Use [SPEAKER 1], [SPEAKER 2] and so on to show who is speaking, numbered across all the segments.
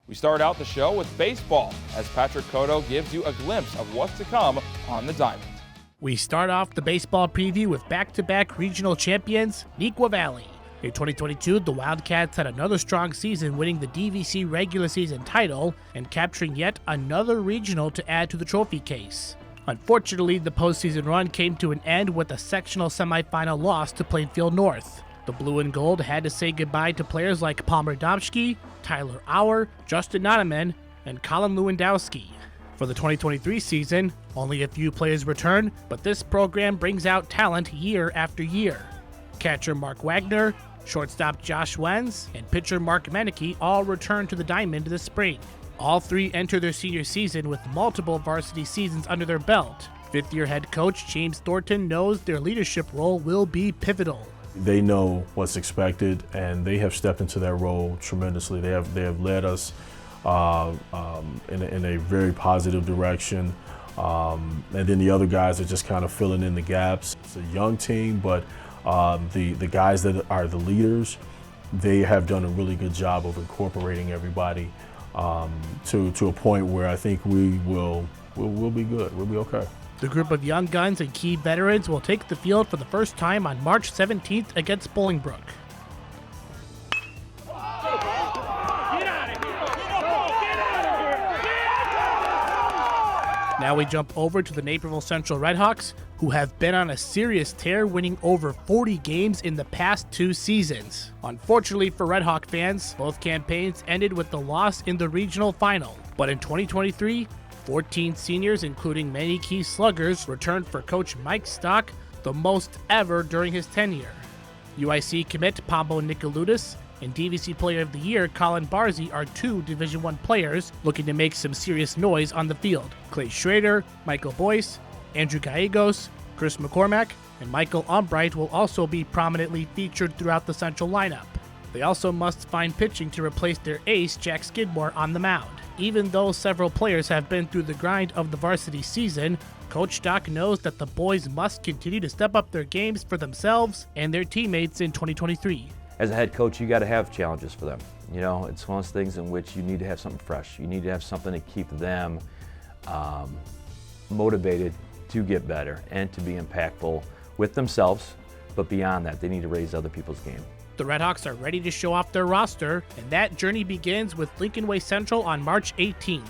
[SPEAKER 1] We start out the show with baseball as Patrick Cotto gives you a glimpse of what's to come on the diamond.
[SPEAKER 2] We start off the baseball preview with back-to-back regional champions, Neuqua Valley. In 2022, the Wildcats had another strong season, winning the DVC regular season title and capturing yet another regional to add to the trophy case. Unfortunately, the postseason run came to an end with a sectional semifinal loss to Plainfield North. The blue and gold had to say goodbye to players like Palmer Domschke, Tyler Auer, Justin Nonnenman, and Colin Lewandowski. For the 2023 season, only a few players return, but this program brings out talent year after year. Catcher Mark Wagner, shortstop Josh Wenz, and pitcher Mark Mennecke all return to the diamond this spring. All three enter their senior season with multiple varsity seasons under their belt. Fifth-year head coach James Thornton knows their leadership role will be pivotal.
[SPEAKER 3] They know what's expected, and they have stepped into that role tremendously. They have led us in a very positive direction, and then the other guys are just kind of filling in the gaps. It's a young team, but the guys that are the leaders, they have done a really good job of incorporating everybody to a point where I think we'll be good. We'll be okay.
[SPEAKER 2] The group of young guns and key veterans will take the field for the first time on March 17th against Bolingbrook. Now we jump over to the Naperville Central RedHawks, who have been on a serious tear, winning over 40 games in the past 2 seasons. Unfortunately for RedHawk fans, both campaigns ended with the loss in the regional final. But in 2023, 14 seniors, including many key sluggers, returned for Coach Mike Stock, the most ever during his tenure. UIC commit Pablo Nicoludis and DVC Player of the Year Colin Lewandowski are 2 Division I players looking to make some serious noise on the field. Clay Schrader, Michael Boyce, Andrew Gallegos, Chris McCormack, and Michael Albright will also be prominently featured throughout the central lineup. They also must find pitching to replace their ace Jack Skidmore on the mound. Even though several players have been through the grind of the varsity season, Coach Stock knows that the boys must continue to step up their games for themselves and their teammates in 2023.
[SPEAKER 4] As a head coach, you got to have challenges for them. You know, it's one of those things in which you need to have something fresh. You need to have something to keep them motivated to get better and to be impactful with themselves, but beyond that, they need to raise other people's game.
[SPEAKER 2] The RedHawks are ready to show off their roster, and that journey begins with Lincoln Way Central on March 18th.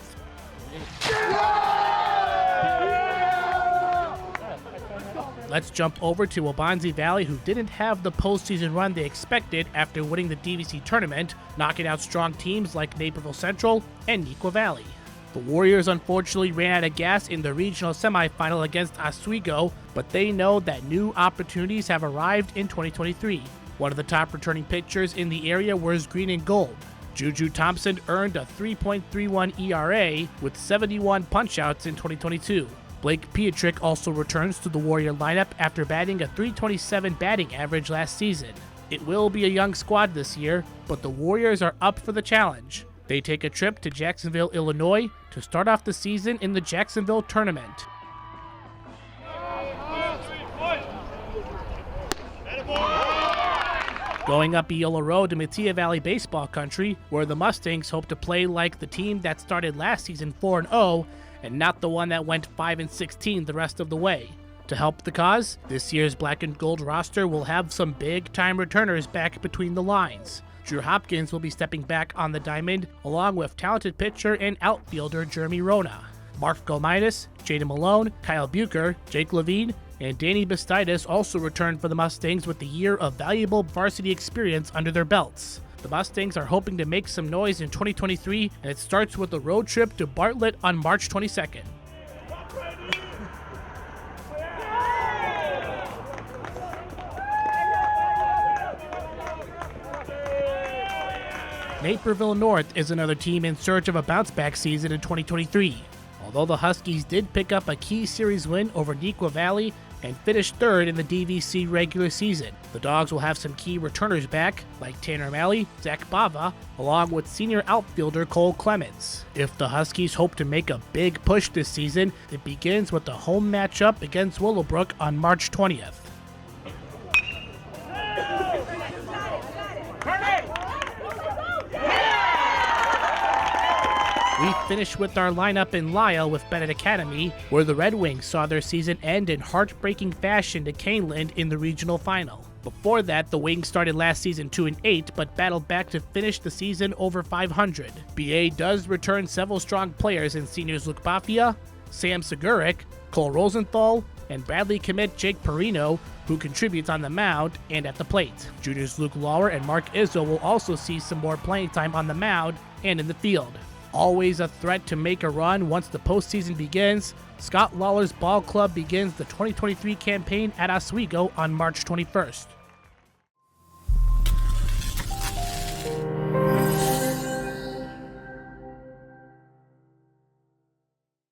[SPEAKER 2] Let's jump over to Waubonsie Valley, who didn't have the postseason run they expected after winning the DVC tournament, knocking out strong teams like Naperville Central and Neuqua Valley. The Warriors unfortunately ran out of gas in the regional semifinal against Oswego, but they know that new opportunities have arrived in 2023. One of the top returning pitchers in the area wears green and gold. Juju Thompson earned a 3.31 ERA with 71 punchouts in 2022. Blake Pietrek also returns to the Warrior lineup after batting a .327 batting average last season. It will be a young squad this year, but the Warriors are up for the challenge. They take a trip to Jacksonville, Illinois to start off the season in the Jacksonville tournament. Going up Eola Road to Metea Valley baseball country, where the Mustangs hope to play like the team that started last season 4-0 and not the one that went 5-16 the rest of the way. To help the cause, this year's black and gold roster will have some big-time returners back between the lines. Drew Hopkins will be stepping back on the diamond, along with talented pitcher and outfielder Jeremy Rona. Mark Gomidis, Jaden Malone, Kyle Bucher, Jake Levine, and Danny Bastidas also returned for the Mustangs with the year of valuable varsity experience under their belts. The Mustangs are hoping to make some noise in 2023, and it starts with a road trip to Bartlett on March 22nd. Naperville North is another team in search of a bounce-back season in 2023. Although the Huskies did pick up a key series win over Neuqua Valley and finished third in the DVC regular season, the Dogs will have some key returners back, like Tanner Malley, Zach Bava, along with senior outfielder Cole Clemens. If the Huskies hope to make a big push this season, it begins with a home matchup against Willowbrook on March 20th. We finish with our lineup in Lisle with Benet Academy, where the Redwings saw their season end in heartbreaking fashion to Caneland in the regional final. Before that, the Wings started last season 2-8, but battled back to finish the season over 500. BA does return several strong players in seniors Luke Bafia, Sam Segurik, Cole Rosenthal, and Bradley commit Jake Perino, who contributes on the mound and at the plate. Juniors Luke Lauer and Mark Izzo will also see some more playing time on the mound and in the field. Always a threat to make a run once the postseason begins, Scott Lawler's ball club begins the 2023 campaign at Oswego on March 21st.